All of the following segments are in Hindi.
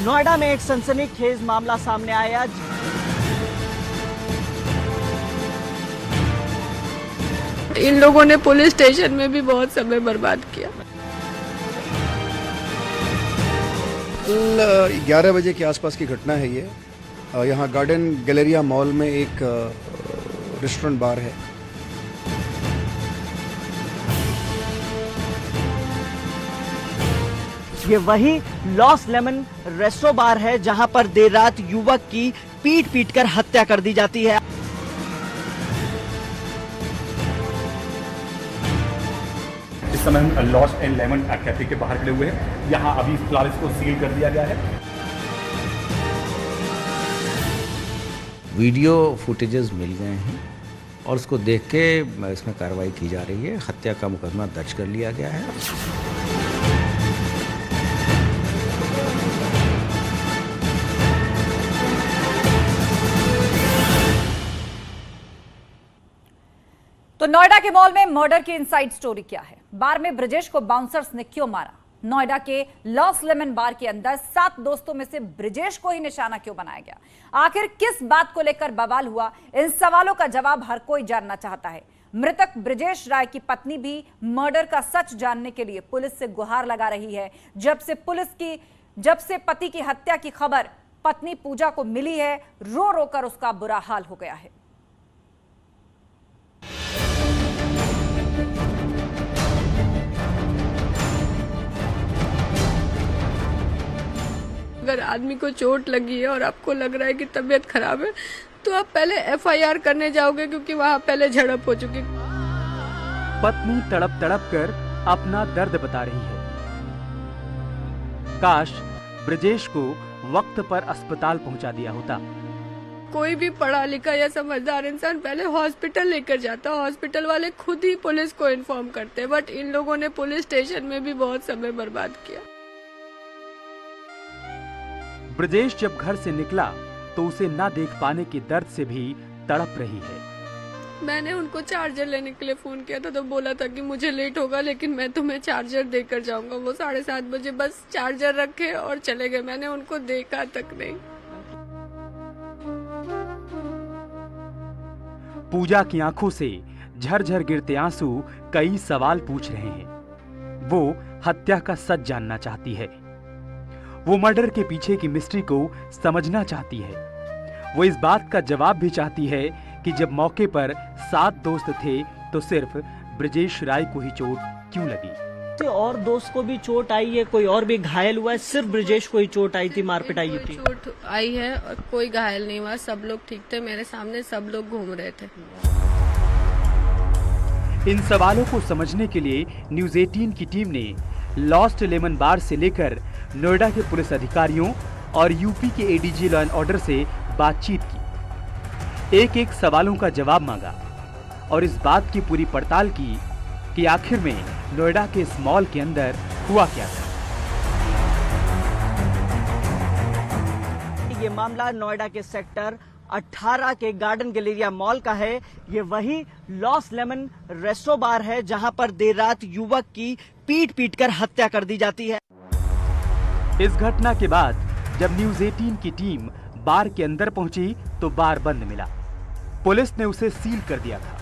नोएडा में एक सनसनीखेज मामला सामने आया। इन लोगों ने पुलिस स्टेशन में भी बहुत समय बर्बाद किया। 11 बजे के आसपास की घटना है ये। यहाँ गार्डन गैलेरिया मॉल में एक रेस्टोरेंट बार है। ये वही लॉस लेमन रेस्टो बार है जहां पर देर रात युवक की पीट कर हत्या कर दी जाती है। इस समय हम लॉस एंड लेमन कैफे के बाहर खड़े हुए हैं। यहाँ अभी फिलहाल इसको सील कर दिया गया है। वीडियो फुटेजेस मिल गए हैं और उसको देख के इसमें कार्रवाई की जा रही है। हत्या का मुकदमा दर्ज कर लिया गया है। तो नोएडा के मॉल में मर्डर की इनसाइड स्टोरी क्या है? बार में ब्रजेश को बाउंसर्स ने क्यों मारा? नोएडा के लॉस लेमन बार के अंदर 7 दोस्तों में से ब्रजेश को ही निशाना क्यों बनाया गया? आखिर किस बात को लेकर बवाल हुआ? इन सवालों का जवाब हर कोई जानना चाहता है। मृतक ब्रजेश राय की पत्नी भी मर्डर का सच जानने के लिए पुलिस से गुहार लगा रही है। जब से पति की हत्या की खबर पत्नी पूजा को मिली है, रो रो कर उसका बुरा हाल हो गया है। अगर आदमी को चोट लगी है और आपको लग रहा है कि तबीयत खराब है तो आप पहले FIR करने जाओगे, क्योंकि वहाँ पहले झड़प हो चुकी। पत्नी तड़प तड़प कर अपना दर्द बता रही है। काश ब्रजेश को वक्त पर अस्पताल पहुंचा दिया होता। कोई भी पढ़ा लिखा या समझदार इंसान पहले हॉस्पिटल लेकर जाता। हॉस्पिटल वाले खुद ही पुलिस को इन्फॉर्म करते, बट इन लोगों ने पुलिस स्टेशन में भी बहुत समय बर्बाद किया। ब्रजेश जब घर से निकला तो उसे ना देख पाने के दर्द से भी तड़प रही है। मैंने उनको चार्जर लेने के लिए फोन किया था, तो बोला था कि मुझे लेट होगा लेकिन मैं तुम्हें चार्जर देकर जाऊंगा। वो 7:30 बजे बस चार्जर रखे और चले गए। मैंने उनको देखा तक नहीं। पूजा की आंखों से झरझर गिरते आंसू कई सवाल पूछ रहे हैं। वो हत्या का सच जानना चाहती है। वो मर्डर के पीछे की मिस्ट्री को समझना चाहती है। वो इस बात का जवाब भी चाहती है कि जब मौके पर 7 दोस्त थे तो सिर्फ ब्रजेश राय को ही चोट क्यों लगी? और दोस्त को भी चोट आई है, कोई और भी घायल हुआ है? सिर्फ ब्रजेश को ही चोट आई थी, मारपीट आई थी? चोट आई है और कोई घायल नहीं हुआ। सब लोग ठीक थे। मेरे सामने सब लोग घूम रहे थे। इन सवालों को समझने के लिए न्यूज़ 18 की टीम ने लॉस्ट लेमन बार से लेकर नोएडा के पुलिस अधिकारियों और यूपी के ADG लॉ एंड ऑर्डर से बातचीत की। एक सवालों का जवाब मांगा और इस बात की पूरी पड़ताल की कि आखिर में नोएडा के इस मॉल के अंदर हुआ क्या था। ये मामला नोएडा के सेक्टर 18 के गार्डन गैलेरिया मॉल का है। ये वही लॉस लेमन रेस्टो बार है जहां पर देर रात युवक की पीट कर हत्या कर दी जाती है। इस घटना के बाद जब न्यूज़ 18 की टीम बार के अंदर पहुंची तो बार बंद मिला। पुलिस ने उसे सील कर दिया था।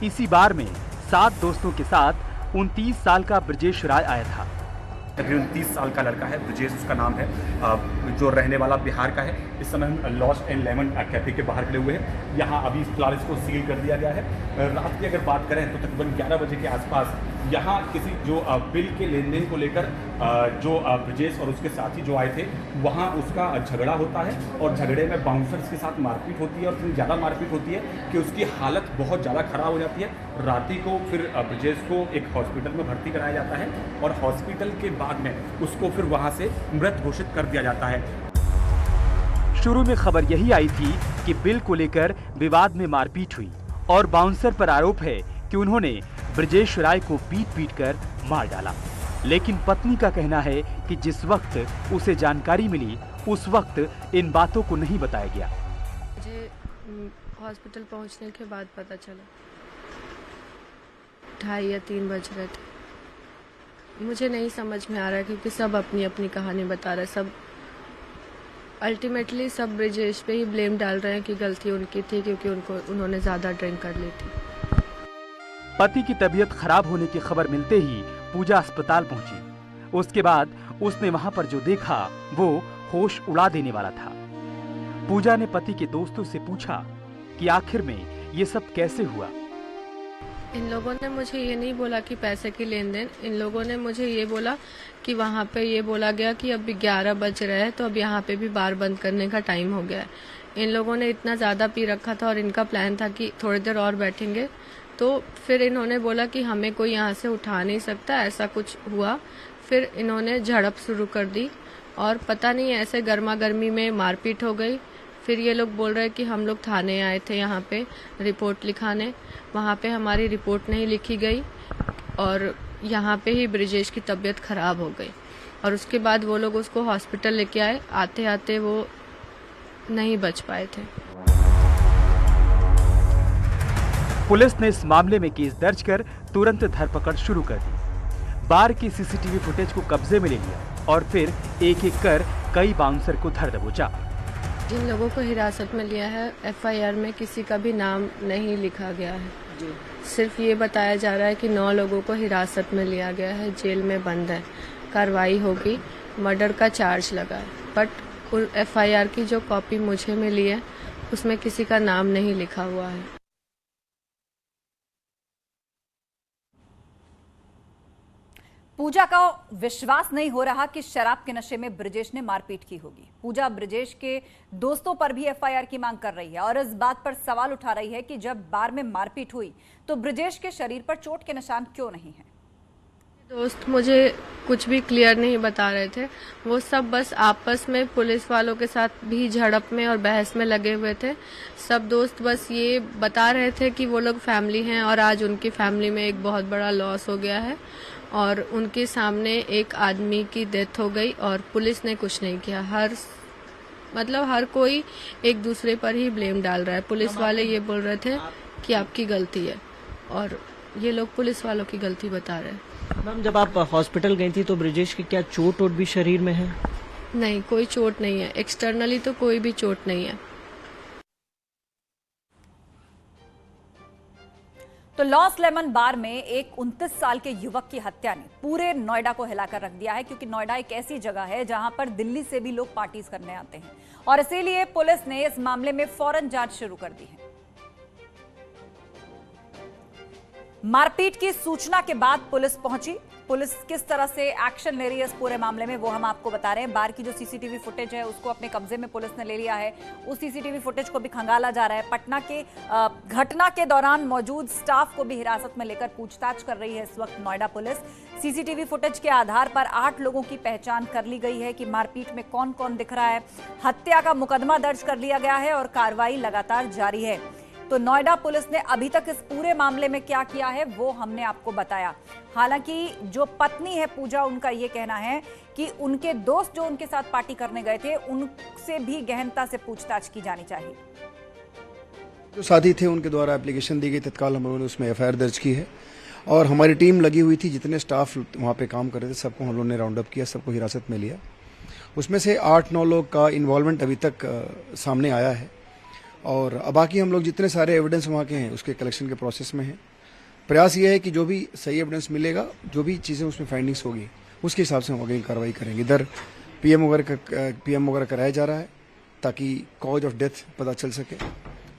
इसी बार में 7 दोस्तों के साथ 29 साल का ब्रजेश राय आया था। तकरीबन 30 साल का लड़का है। ब्रजेश उसका नाम है, जो रहने वाला बिहार का है। इस समय हम लॉस एंड लेमन कैफे के बाहर खड़े हुए हैं। यहाँ अभी फिलहाल इसको सील कर दिया गया है। रात की अगर बात करें तो तकरीबन 11 बजे के आसपास यहाँ किसी जो बिल के लेन देन को लेकर जो ब्रजेश और उसके साथी जो आए थे वहाँ उसका झगड़ा होता है और झगड़े में बाउंसर्स के साथ मारपीट होती है और इतनी ज़्यादा मारपीट होती है कि उसकी हालत बहुत ज़्यादा खराब हो जाती है। राती को फिर ब्रजेश को एक हॉस्पिटल में भर्ती कराया जाता है और हॉस्पिटल के बाद में उसको फिर वहाँ से मृत घोषित कर दिया जाता है। शुरू में खबर यही आई थी कि बिल को लेकर विवाद में मारपीट हुई और बाउंसर पर आरोप है कि उन्होंने ब्रजेश राय को पीट कर मार डाला। लेकिन पत्नी का कहना है कि जिस वक्त उसे जानकारी मिली उस वक्त इन बातों को नहीं बताया गया। मुझे हॉस्पिटल पहुंचने के बाद पता चला। 2:30 या 3 बज रहे थे। मुझे नहीं समझ में आ रहा क्योंकि सब अपनी अपनी कहानी बता रहे। सब अल्टीमेटली सब ब्रिजेश पे ही ब्लेम डाल रहे हैं कि गलती उनकी थी क्योंकि उन्होंने ज़्यादा ड्रिंक कर ली थी। पति की तबीयत खराब होने की खबर मिलते ही पूजा अस्पताल पहुंची। उसके बाद उसने वहां पर जो देखा वो होश उड़ा देने वाला था। पूजा ने पति के दोस्तों से पूछा कि आखिर में ये सब कैसे हुआ। इन लोगों ने मुझे ये नहीं बोला कि पैसे की लेन देन, इन लोगों ने मुझे ये बोला कि वहाँ पे ये बोला गया कि अभी 11 बज रहे हैं तो अब यहाँ पे भी बार बंद करने का टाइम हो गया है। इन लोगों ने इतना ज़्यादा पी रखा था और इनका प्लान था कि थोड़ी देर और बैठेंगे, तो फिर इन्होंने बोला कि हमें कोई यहाँ से उठा नहीं सकता, ऐसा कुछ हुआ। फिर इन्होंने झड़प शुरू कर दी और पता नहीं ऐसे गर्मा गर्मी में मारपीट हो गई। फिर ये लोग बोल रहे हैं कि हम लोग थाने आए थे यहाँ पे रिपोर्ट लिखाने, वहाँ पे हमारी रिपोर्ट नहीं लिखी गई और यहाँ पे ही ब्रिजेश की तबीयत खराब हो गई और उसके बाद वो लोग उसको हॉस्पिटल लेके आए। आते आते वो नहीं बच पाए थे। पुलिस ने इस मामले में केस दर्ज कर तुरंत धरपकड़ शुरू कर दी। बार की सीसीटीवी फुटेज को कब्जे में ले लिया और फिर एक एक कर कई बाउंसर को धर दबोचा। जिन लोगों को हिरासत में लिया है एफआईआर में किसी का भी नाम नहीं लिखा गया है। सिर्फ ये बताया जा रहा है कि 9 लोगों को हिरासत में लिया गया है, जेल में बंद है, कार्रवाई होगी, मर्डर का चार्ज लगा है। बट एफआईआर की जो कॉपी मुझे मिली है उसमें किसी का नाम नहीं लिखा हुआ है। पूजा का विश्वास नहीं हो रहा कि शराब के नशे में ब्रिजेश ने मारपीट की होगी। पूजा ब्रिजेश के दोस्तों पर भी एफआईआर की मांग कर रही है और इस बात पर सवाल उठा रही है कि जब बार में मारपीट हुई तो ब्रिजेश के शरीर पर चोट के निशान क्यों नहीं है। दोस्त मुझे कुछ भी क्लियर नहीं बता रहे थे, वो सब बस आपस में पुलिस वालों के साथ भी झड़प में और बहस में लगे हुए थे। सब दोस्त बस ये बता रहे थे कि वो लोग फैमिली हैं और आज उनकी फैमिली में एक बहुत बड़ा लॉस हो गया है और उनके सामने एक आदमी की डेथ हो गई और पुलिस ने कुछ नहीं किया। हर कोई एक दूसरे पर ही ब्लेम डाल रहा है। पुलिस वाले ये बोल रहे थे कि आपकी गलती है और ये लोग पुलिस वालों की गलती बता रहे हैं। मैम, जब आप हॉस्पिटल गई थी तो ब्रिजेश की क्या चोट वोट भी शरीर में है? नहीं, कोई चोट नहीं है, एक्सटर्नली तो कोई भी चोट नहीं है। तो लॉस लेमन बार में एक 29 साल के युवक की हत्या ने पूरे नोएडा को हिलाकर रख दिया है, क्योंकि नोएडा एक ऐसी जगह है जहां पर दिल्ली से भी लोग पार्टीज करने आते हैं और इसीलिए पुलिस ने इस मामले में फौरन जांच शुरू कर दी है। मारपीट की सूचना के बाद पुलिस पहुंची। पुलिस किस तरह से एक्शन ले रही है इस पूरे मामले में वो हम आपको बता रहे हैं। बार की जो सीसीटीवी फुटेज है उसको अपने कब्जे में पुलिस ने ले लिया है। उस सीसीटीवी फुटेज को भी खंगाला जा रहा है। पटना के घटना के दौरान मौजूद स्टाफ को भी हिरासत में लेकर पूछताछ कर रही है इस वक्त नोएडा पुलिस। सीसीटीवी फुटेज के आधार पर 8 लोगों की पहचान कर ली गई है कि मारपीट में कौन कौन दिख रहा है। हत्या का मुकदमा दर्ज कर लिया गया है और कार्रवाई लगातार जारी है। तो नोएडा पुलिस ने अभी तक इस पूरे मामले में क्या किया है वो हमने आपको बताया। हालांकि जो पत्नी है पूजा, उनका ये कहना है कि उनके दोस्त जो उनके साथ पार्टी करने गए थे उनसे भी गहनता से पूछताछ की जानी चाहिए। जो साथी थे उनके द्वारा एप्लीकेशन दी गई, तत्काल हम लोगों ने उसमें एफआईआर दर्ज की है और हमारी टीम लगी हुई थी। जितने स्टाफ वहाँ पे काम कर रहे थे सबको हम लोगों ने राउंड अप किया, सबको हिरासत में लिया। उसमें से 8-9 लोग का इन्वॉल्वमेंट अभी तक सामने आया है और बाकी हम लोग जितने सारे एविडेंस वहाँ के हैं उसके कलेक्शन के प्रोसेस में हैं। प्रयास ये है कि जो भी सही एविडेंस मिलेगा, जो भी चीज़ें उसमें फाइंडिंग्स होगी उसके हिसाब से हम अगली कार्रवाई करेंगे। इधर पीएम वगैरह कराया जा रहा है ताकि कॉज ऑफ डेथ पता चल सके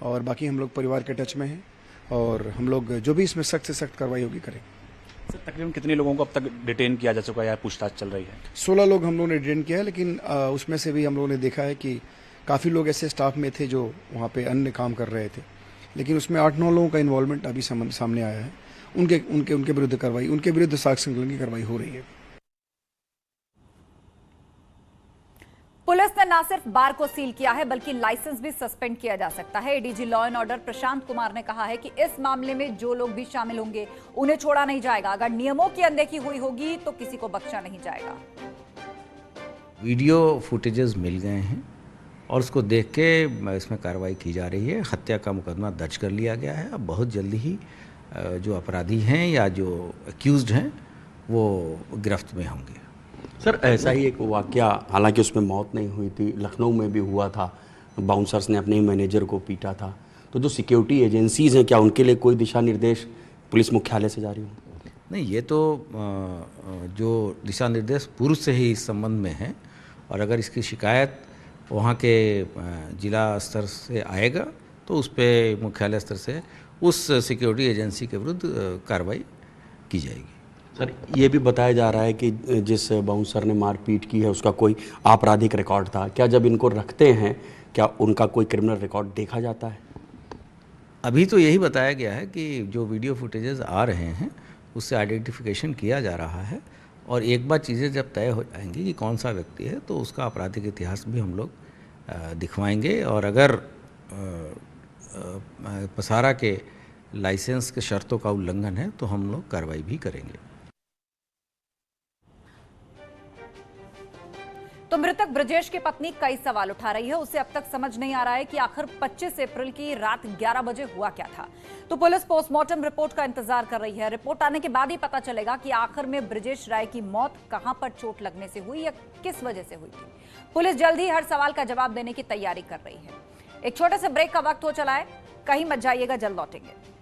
और बाकी हम लोग परिवार के टच में हैं और हम लोग जो भी इसमें सख्त से सख्त कार्रवाई होगी करेंगे। सर, तकरीबन कितने लोगों को अब तक डिटेन किया जा चुका है या पूछताछ चल रही है? 16 लोग हम लोगों ने डिटेन किया है, लेकिन उसमें से भी हम लोगों ने देखा है कि काफ़ी लोग ऐसे स्टाफ में थे जो वहाँ पे अन्य काम कर रहे थे, लेकिन उसमें 8-9 लोगों का इन्वॉल्वमेंट अभी सामने आया है। उनके विरुद्ध कार्रवाई, उनके विरुद्ध साक्ष्य संकलन की कार्रवाई हो रही है। पुलिस ने न सिर्फ बार को सील किया है बल्कि लाइसेंस भी सस्पेंड किया जा सकता है। ADG law and order Prashant Kumar ने कहा है कि इस मामले में जो लोग भी शामिल होंगे उन्हें छोड़ा नहीं जाएगा। अगर नियमों की अनदेखी हुई होगी तो किसी को बख्शा नहीं जाएगा। वीडियो फुटेजेस मिल गए हैं और उसको देख के इसमें कार्रवाई की जा रही है। हत्या का मुकदमा दर्ज कर लिया गया है। अब बहुत जल्दी ही जो अपराधी हैं या जो एक्यूज्ड हैं वो गिरफ्त में होंगे। सर ऐसा ही एक वाकया, हालांकि उसमें मौत नहीं हुई थी, लखनऊ में भी हुआ था। बाउंसर्स ने अपने ही मैनेजर को पीटा था। तो जो सिक्योरिटी एजेंसीज हैं, क्या उनके लिए कोई दिशा निर्देश पुलिस मुख्यालय से जारी हो? नहीं, ये तो जो दिशा निर्देश पूर्व से ही इस संबंध में है, और अगर इसकी शिकायत वहाँ के जिला स्तर से आएगा तो उस पर मुख्यालय स्तर से उस सिक्योरिटी एजेंसी के विरुद्ध कार्रवाई की जाएगी। सर ये भी बताया जा रहा है कि जिस बाउंसर ने मारपीट की है उसका कोई आपराधिक रिकॉर्ड था। क्या जब इनको रखते हैं क्या उनका कोई क्रिमिनल रिकॉर्ड देखा जाता है? अभी तो यही बताया गया है कि जो वीडियो फुटेजेस आ रहे हैं उससे आइडेंटिफिकेशन किया जा रहा है, और एक बार चीज़ें जब तय हो जाएंगी कि कौन सा व्यक्ति है तो उसका आपराधिक इतिहास भी हम लोग दिखवाएंगे, और अगर पसारा के लाइसेंस के शर्तों का उल्लंघन है तो हम लोग कार्रवाई भी करेंगे। तो मृतक ब्रजेश की पत्नी कई सवाल उठा रही है। उसे अब तक समझ नहीं आ रहा है कि आखिर 25 अप्रैल की रात 11 बजे हुआ क्या था। तो पुलिस पोस्टमार्टम रिपोर्ट का इंतजार कर रही है। रिपोर्ट आने के बाद ही पता चलेगा कि आखिर में ब्रजेश राय की मौत कहां पर चोट लगने से हुई या किस वजह से हुई थी। पुलिस जल्द ही हर सवाल का जवाब देने की तैयारी कर रही है। एक छोटे से ब्रेक का वक्त हो चला है, कहीं मत जाइएगा, जल्द लौटेंगे।